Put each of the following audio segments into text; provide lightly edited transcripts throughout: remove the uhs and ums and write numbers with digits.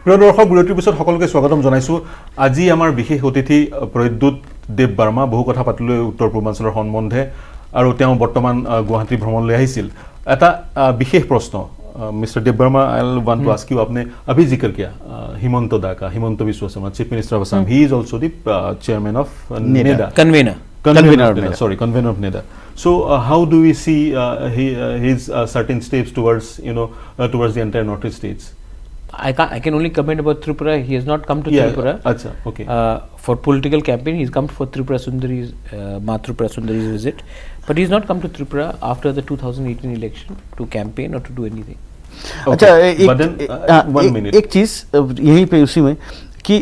প্ৰিয় দৰ্শক, বিৰতিৰ পিছত সকলোকে স্বাগতম জনাইছোঁ। আজি আমাৰ বিশেষ অতিথি প্ৰদ্যুৎ দেৱ বাৰ্মা। বহু কথা পাতিলৈ উত্তৰ পূৰ্বাঞ্চলৰ সম্বন্ধে, আৰু তেওঁ বৰ্তমান গুৱাহাটী ভ্ৰমণলৈ আহিছিল। এটা বিশেষ প্ৰশ্ন, mister Deb Barma, I want to ask you, आपने अभी जिक्र किया हिमंत दा का, Himanta Biswa Sarma, chief minister of Assam, he is also the chairman of NEDA, convener of NEDA. So how do we see his certain steps towards towards the entire northeast states? I can only comment about Tripura. He has not come to Tripura. Acha, okay. For political campaign, he's come for Tripura Sundari's Tripura Sundari's visit, but he's not come to Tripura after the 2018 election to campaign or to do anything. अच्छा, एक चीज यहीं पे उसी में कि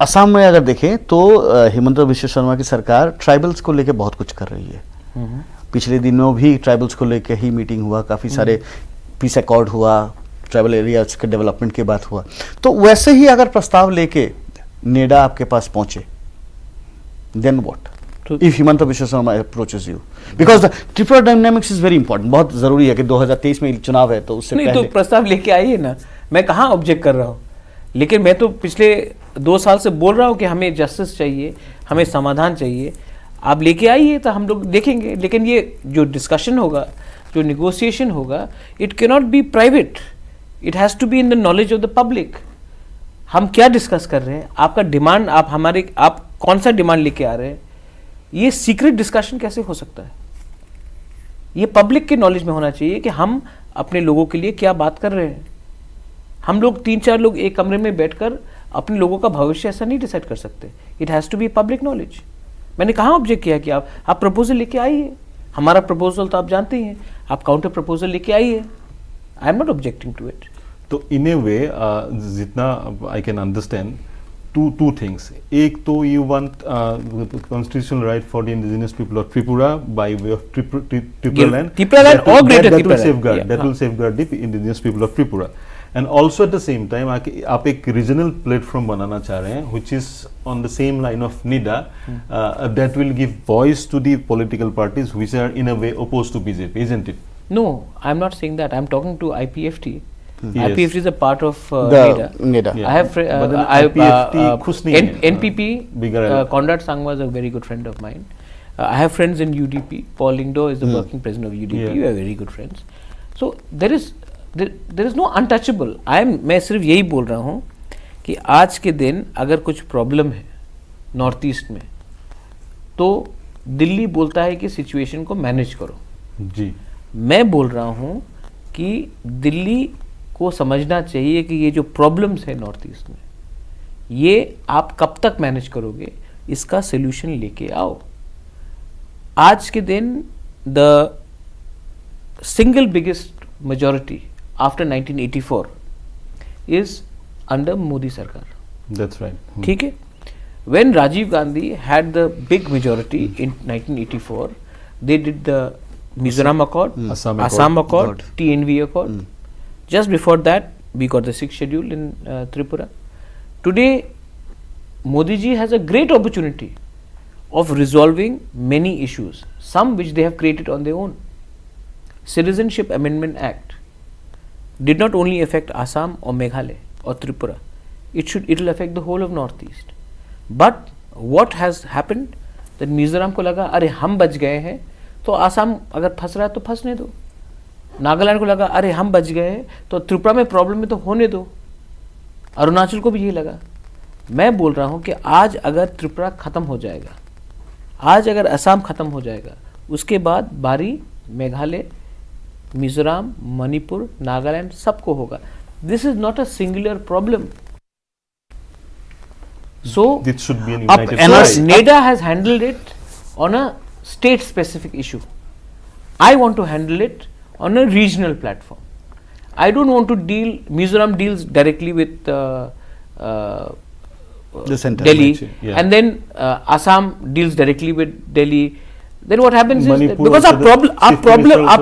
असम में अगर देखें तो हिमंत बिस्वा शर्मा की सरकार ट्राइबल्स को लेके बहुत कुछ कर रही है। पिछले दिनों भी ट्राइबल्स को लेके ही मीटिंग हुआ, काफी सारे पीस अकॉर्ड हुआ, ट्राइबल एरियाज के डेवलपमेंट की बात हुआ। तो वैसे ही अगर प्रस्ताव लेके नेडा आपके पास पहुंचे, then what if Himanta Biswa Sarma approaches you, because the Tripura dynamics is very important. बहुत जरूरी है कि 2023 में चुनाव है, तो उससे नहीं पहले तो प्रस्ताव लेके आइए ना, मैं कहाँ ऑब्जेक्ट कर रहा हूँ, लेकिन मैं तो पिछले 2 साल से बोल रहा हूँ कि हमें जस्टिस चाहिए, हमें समाधान चाहिए। आप लेके आइए तो हम लोग देखेंगे, लेकिन ये जो डिस्कशन होगा, जो निगोशिएशन होगा, it cannot be private, it has to be in the knowledge of the public. हम क्या डिस्कस कर रहे हैं, आपका डिमांड, आप कौन सा डिमांड लेके आ रहे हैं, ये सीक्रेट डिस्कशन कैसे हो सकता है? ये पब्लिक के नॉलेज में होना चाहिए कि हम अपने लोगों के लिए क्या बात कर रहे हैं। हम लोग 3-4 लोग एक कमरे में बैठकर अपने लोगों का भविष्य ऐसा नहीं डिसाइड कर सकते। It has to be public knowledge. मैंने कहाँ ऑब्जेक्ट किया कि आप प्रपोजल लेके आइए, हमारा प्रपोजल तो आप जानते ही हैं, आप काउंटर प्रपोजल लेके आइए, I am not objecting to it. तो इन ए वे जितना I can understand two things. एक तो you want constitutional right for the indigenous people of Tripura by way of Tripura land. Tripura land or greater Tripura land. That will safeguard the indigenous people of Tripura. And also at the same time, आप एक regional platform बनाना चाह रहे हैं, which is on the same line of NIDA, that will give voice to the political parties which are in a way opposed to BJP, isn't it? No, I'm not saying that. I'm talking to IPFT. Yes. IPFT is a part of NIDA. I have NPP. Conrad Sangma is a very good friend of mine. I have friends in UDP. Paul Lingdo is the working president of UDP. We are very good friends. So there is no untouchable. मैं सिर्फ यही बोल रहा हूँ कि आज के दिन अगर कुछ प्रॉब्लम है नॉर्थ ईस्ट में, तो दिल्ली बोलता है कि सिचुएशन को मैनेज करो जी। मैं बोल रहा हूँ कि दिल्ली को समझना चाहिए कि ये जो प्रॉब्लम्स है नॉर्थ ईस्ट में, ये आप कब तक मैनेज करोगे, इसका सोल्यूशन लेके आओ। आज के दिन the single biggest majority after 1984 is under Modi सरकार। That's right. ठीक है, when Rajiv Gandhi had the big majority in 1984, they did the Mizoram Accord, Assam Accord, TNV Accord. Just before that, we got the 6th schedule in Tripura. Today, Modi ji has a great opportunity of resolving many issues, some which they have created on their own. Citizenship Amendment Act did not only affect Assam or Meghalaya or Tripura. It will affect the whole of Northeast. But what has happened? That Mizoram को लगा अरे हम बच गए हैं, तो आसाम अगर फंस रहा है तो फंसने दो। नागालैंड को लगा अरे हम बच गए हैं, तो त्रिपुरा में प्रॉब्लम है तो होने दो। अरुणाचल को भी यही लगा। मैं बोल रहा हूँ कि आज अगर त्रिपुरा खत्म हो जाएगा, आज अगर असम खत्म हो जाएगा, उसके बाद बारी मेघालय, मिजोरम, मणिपुर, नागालैंड सबको होगा। This is not a singular problem. So It should be an united fight. NEDA has handled it on a state specific issue. I want to handle it on a regional platform. I don't want to deal, Mizoram deals directly with the center, Delhi, yeah. and then Assam deals directly with Delhi. Then what happens Manipur is, because our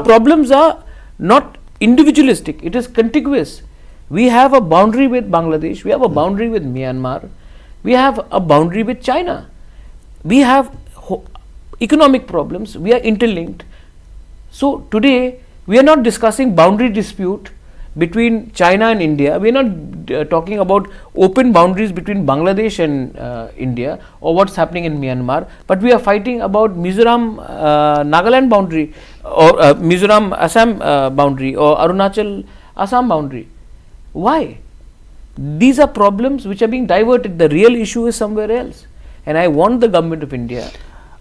problems are not individualistic, it is contiguous. We have a boundary with Bangladesh, we have a boundary with Myanmar, we have a boundary with China, we have economic problems, we are interlinked. So today we are not discussing boundary dispute, between China and India. We are not talking about open boundaries between Bangladesh and India, or what's happening in Myanmar, but we are fighting about Mizoram Nagaland boundary, or Mizoram Assam boundary, or Arunachal Assam boundary. Why? These are problems which are being diverted. The real issue is somewhere else, and I want the government of India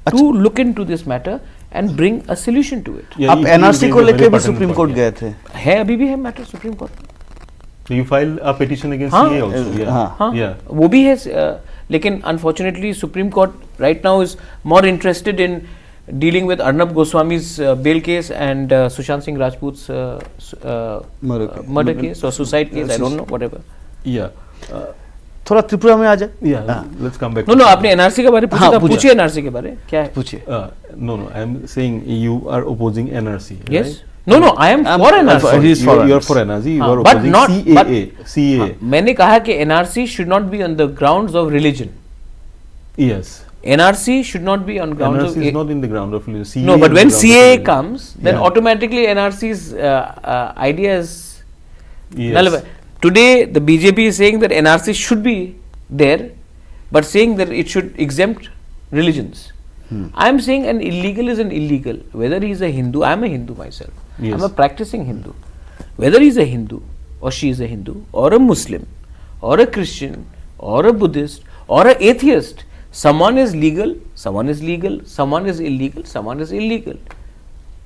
to look into this matter and bring a solution to it. आप NRC को लेके भी supreme court गए थे? है, अभी भी है matter supreme court. You filed a petition against CA also. Yeah. वो भी है, लेकिन unfortunately supreme court right now is more interested in dealing with Arnab Goswami's bail case and Sushant Singh Rajput's murder case or suicide case, I don't know, whatever. Yeah. थोड़ा त्रिपुरा में आ जाए. Yeah. Let's come back. No, आपने NRC के बारे में पूछा था, पूछिए एनआरसी के बारे क्या है? पूछिए. No, I'm saying you are opposing NRC. Yes. Right? No, I am for NRC. You are for NRC. You are but opposing not CAA. मैंने कहा कि NRC should not be on the grounds of religion. Yes. NRC should not be on grounds NRC of is not in the ground of religion. CAA no, but is when the ground of CAA religion. comes, then automatically NRC's idea is Yes. nullified. Today, the BJP is saying that NRC should be there, but saying that it should exempt religions. I am saying an illegal is an illegal. Whether he is a Hindu, I am a Hindu myself. Yes. I am a practicing Hindu. Whether he is a Hindu or she is a Hindu or a Muslim or a Christian or a Buddhist or an atheist, someone is legal, someone is legal, someone is illegal, someone is illegal.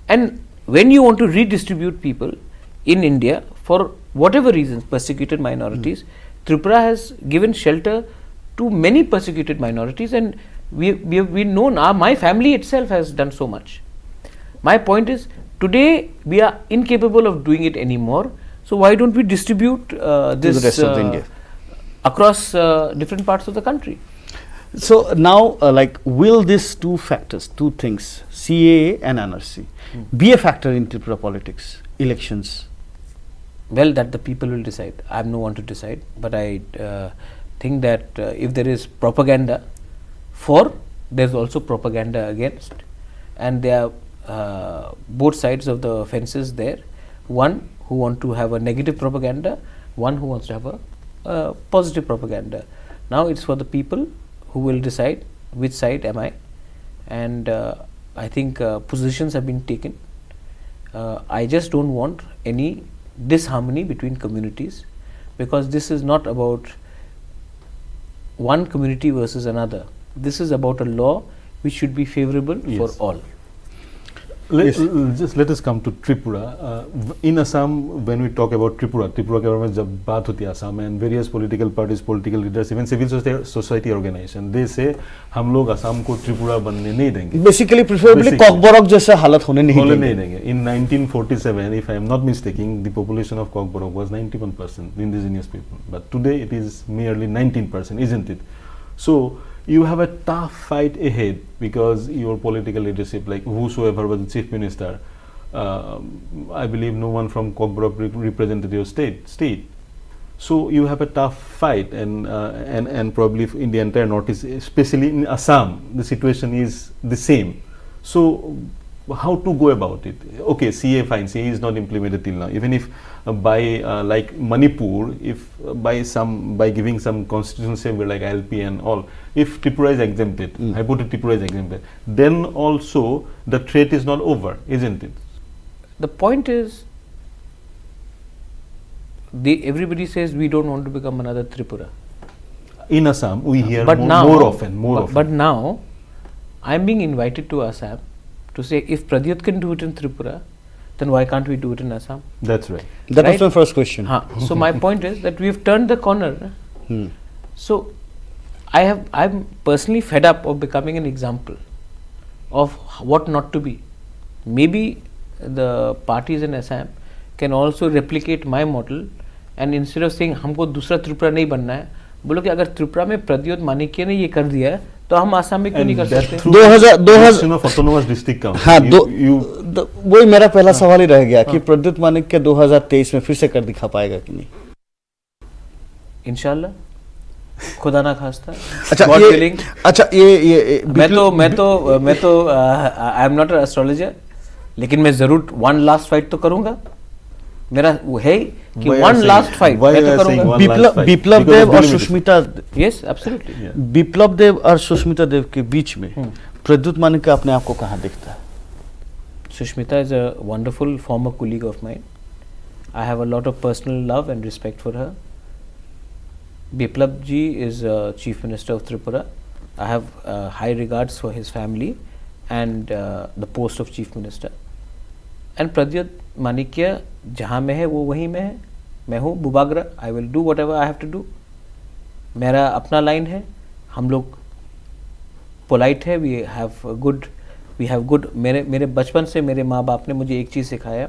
And when you want to redistribute people in India for whatever reasons, persecuted minorities, Tripura has given shelter to many persecuted minorities, and we know now, my family itself has done so much. My point is, today we are incapable of doing it anymore, so why don't we distribute this to the rest of the India across different parts of the country? So now, like, will these two factors, two things, CAA and NRC, be a factor in Tripura politics, elections? Well, that the people will decide. I am no one to decide, but I think that if there is propaganda for, there is also propaganda against, and there are both sides of the fences there. One who want to have a negative propaganda, one who wants to have a positive propaganda. Now it's for the people who will decide which side am I, and I think positions have been taken. I just don't want any disharmony between communities, because this is not about one community versus another. This is about a law which should be favorable for all. Just let us come to Tripura. In Assam, when we talk about Tripura government, जब बात होती है Assam and various political parties, political leaders, even civil society organization, they say हम लोग असम को त्रिपुरा बनने नहीं देंगे. Basically, preferably Kokborok जैसा हालत होने नहीं देंगे. In 1947, if I am not mistaken, the population of Kokborok was 91% indigenous people, but today it is merely 19%, isn't it? So you have a tough fight ahead, because your political leadership, like whosoever was the chief minister, I believe no one from Kokborok represented your state. So you have a tough fight, and probably in the entire northeast, especially in Assam, the situation is the same. So how to go about it? Okay, CA fine, CA is not implemented till now. Even if by like Manipur, if by giving some constitutional savior like ILP and all, if Tripura is exempted, hypothetically Tripura is exempted, then also the threat is not over, isn't it? The point is, everybody says we don't want to become another Tripura. In Assam, we hear more often. But now, I am being invited to Assam to say, if Pradyut can do it in Tripura, then why can't we do it in Assam? That's right. That was my first question. So my point is that we've turned the corner. So I'm personally fed up of becoming an example of what not to be. Maybe the parties in Assam can also replicate my model, and instead of saying हमको दूसरा त्रिपुरा नहीं बनना है, बोलो कि अगर त्रिपुरा में प्रद्योत माणिक्य ने ये कर दिया है, तो हम आसाम में क्यों नहीं कर सकते? 2000 of autonomous district council. हाँ, वही मेरा पहला सवाल ही रह गया कि प्रद्योत माणिक्य 2023 में फिर से कर दिखा पाएगा कि नहीं? इंशाल्लाह, खुदा ना खास्ता. अच्छा ये मैं तो आई एम नॉट एन एस्ट्रोलॉजर, लेकिन मैं जरूर वन लास्ट फाइट तो करूंगा. मेरा वो है कि Why one you are last saying- fight why मैं you तो are saying करूंगा। one last fight? Biplab Because Deb of और Billy Sushmita yes absolutely. Biplab Deb और सुष्मिता देव के बीच में प्रद्युत मानिक अपने आप को कहाँ दिखता है? Sushmita is a wonderful former colleague of mine. I have a lot of personal love and respect for her. Biplab ji is Chief Minister of Tripura. I have high regards for his family and the post of Chief Minister. And Pradyut Manikya जहाँ में है वो वहीं में है, मैं हूँ Bubagra. I will do whatever I have to do. मेरा अपना लाइन है, हम लोग पोलाइट है, वी हैव गुड मेरे बचपन से मेरे माँ बाप ने मुझे एक चीज़ सिखाया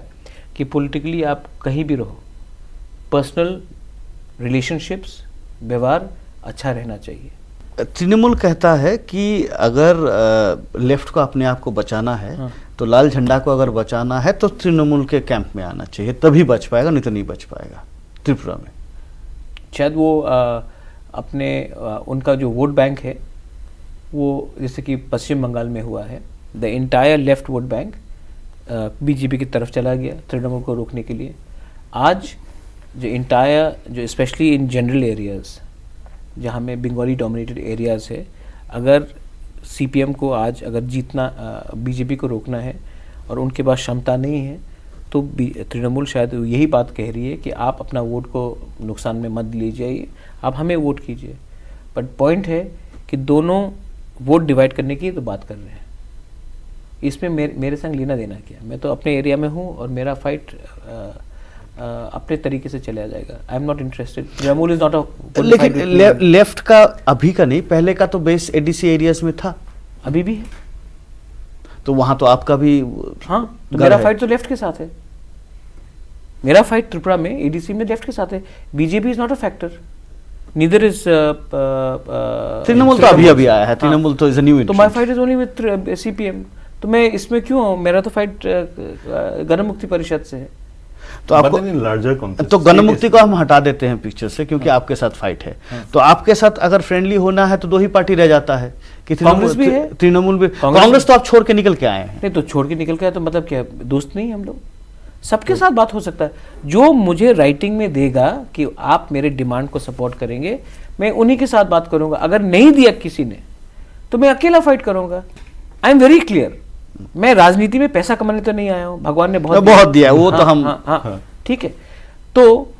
कि पॉलिटिकली आप कहीं भी रहो, पर्सनल रिलेशनशिप्स व्यवहार अच्छा रहना चाहिए। तृणमूल कहता है कि अगर लेफ्ट को अपने आप को बचाना है तो लाल झंडा को अगर बचाना है तो तृणमूल के कैंप में आना चाहिए, तभी बच पाएगा, नहीं तो नहीं बच पाएगा त्रिपुरा में। शायद वो उनका जो वोट बैंक है वो जैसे कि पश्चिम बंगाल में हुआ है, the entire left vote bank BJP की तरफ चला गया तृणमूल को रोकने के लिए। आज जो स्पेशली इन जनरल एरियाज जहाँ में बंगाली डोमिनेटेड एरियाज है, अगर सीपीएम को आज अगर जीतना बीजेपी को रोकना है और उनके पास क्षमता नहीं है तो तृणमूल शायद यही बात कह रही है कि आप अपना वोट को नुकसान में मत लीजिए, आप हमें वोट कीजिए। बट पॉइंट है कि दोनों वोट डिवाइड करने की तो बात कर रहे हैं, इसमें मेरे संग लेना देना क्या? मैं तो अपने एरिया में हूँ और मेरा फाइट अपने तरीके से चला जाएगा। आई am not interested. Trinamool is not a लेकिन लेफ्ट का अभी का नहीं, पहले का तो बेस एडीसी एरियाज में था, अभी भी है, तो वहां तो आपका भी हाँ, तो मेरा फाइट तो लेफ्ट के साथ है। मेरा फाइट त्रिपुरा में एडीसी में लेफ्ट के साथ है। BJP is not a factor, neither is Trinamool तो अभी आया है, तृणमूल तो इज अ न्यू। तो my fight is only with CPM, तो मैं इसमें क्यों हूँ? मेरा तो फाइट गण मुक्ति परिषद से है। तो आपको तो गण मुक्ति को हम हटा देते हैं पिक्चर से क्योंकि आपके साथ फाइट है। तो आपके साथ अगर फ्रेंडली होना है तो दो ही पार्टी रह जाता है कि कांग्रेस भी है, तृणमूल भी। कांग्रेस तो आप छोड़ के निकल के आए हैं। नहीं तो छोड़ के निकल के आए तो मतलब क्या, दोस्त नहीं हम लोग? सबके साथ बात हो सकता है। जो मुझे राइटिंग में देगा कि आप मेरे डिमांड को सपोर्ट करेंगे, मैं उन्हीं के साथ बात करूंगा। अगर नहीं दिया किसी ने तो मैं अकेला फाइट करूंगा। I am very clear. मैं राजनीति में पैसा कमाने तो नहीं आया हूं, भगवान ने बहुत दिया है, वो हाँ, तो हम हाँ, ठीक है। तो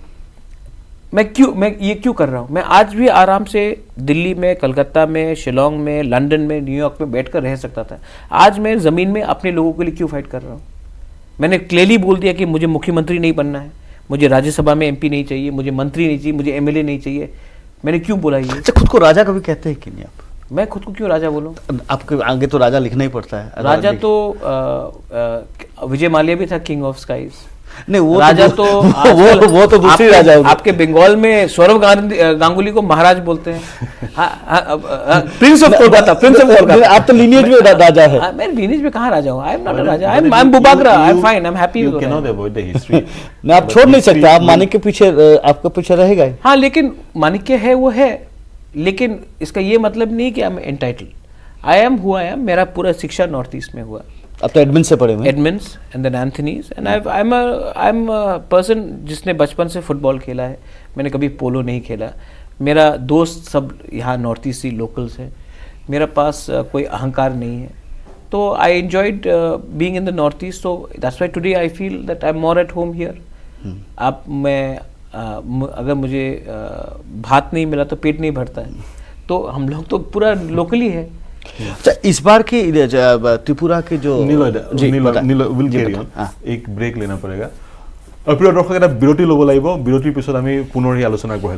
मैं ये क्यों कर रहा हूं? मैं आज भी आराम से दिल्ली में, कलकत्ता में, शिलोंग में, लंदन में, न्यूयॉर्क में बैठकर रह सकता था। आज मैं जमीन में अपने लोगों के लिए क्यों फाइट कर रहा हूं? मैंने क्लियरली बोल दिया कि मुझे मुख्यमंत्री नहीं बनना है, मुझे राज्यसभा में एमपी नहीं चाहिए, मुझे मंत्री नहीं चाहिए, मुझे एमएलए नहीं चाहिए। मैंने क्यों बोला ये? अच्छा, खुद को राजा कभी कहते हैं कि नहीं आप? मैं खुद को क्यों राजा बोलूं? आपके आगे तो राजा लिखना ही पड़ता है। राजा तो विजय माल्या भी था किंग ऑफ स्काईज। नहीं, वो राजा तो वो तो दूसरी राजा होगी। आपके बंगाल में सौरव गांगुली को महाराज बोलते हैं। Prince of Kolkata, Prince of Kolkata. आप तो लीनियज में राजा है। मैं लीनियज में कहाँ राजा हूँ? आई am not a Raja, I am Bubagra, I am fine, I am happy. नहीं, आप छोड़ नहीं सकते, आप मानिक के पीछे, आपके पीछे रहेगा ही। हाँ, लेकिन मानिक है वो है, लेकिन इसका ये मतलब नहीं कि I am entitled. I am हुआ है, मेरा पूरा शिक्षा नॉर्थ ईस्ट में हुआ। अब तो एडमिन से पढ़े हुए। Admins and then Anthony's and I am person जिसने बचपन से फुटबॉल खेला है। मैंने कभी पोलो नहीं खेला। मेरा दोस्त सब यहाँ नॉर्थ ईस्टी लोकल्स हैं। मेरा पास कोई अहंकार नहीं है। तो I enjoyed being in the north east, so that's why today I feel that I am more at home here. अब मैं अगर मुझे भात नहीं मिला तो पेट नहीं भरता है, तो हम लोग तो पूरा लोकली है। अच्छा, इस बार की त्रिपुरा के जो एक ब्रेक लेना पड़ेगा। प्रिय दर्शक, এটা বিৰতি ল'ব লাগিব। বিৰতিৰ পিছত আমি পুনৰ এই আলোচনা আগবঢ়াই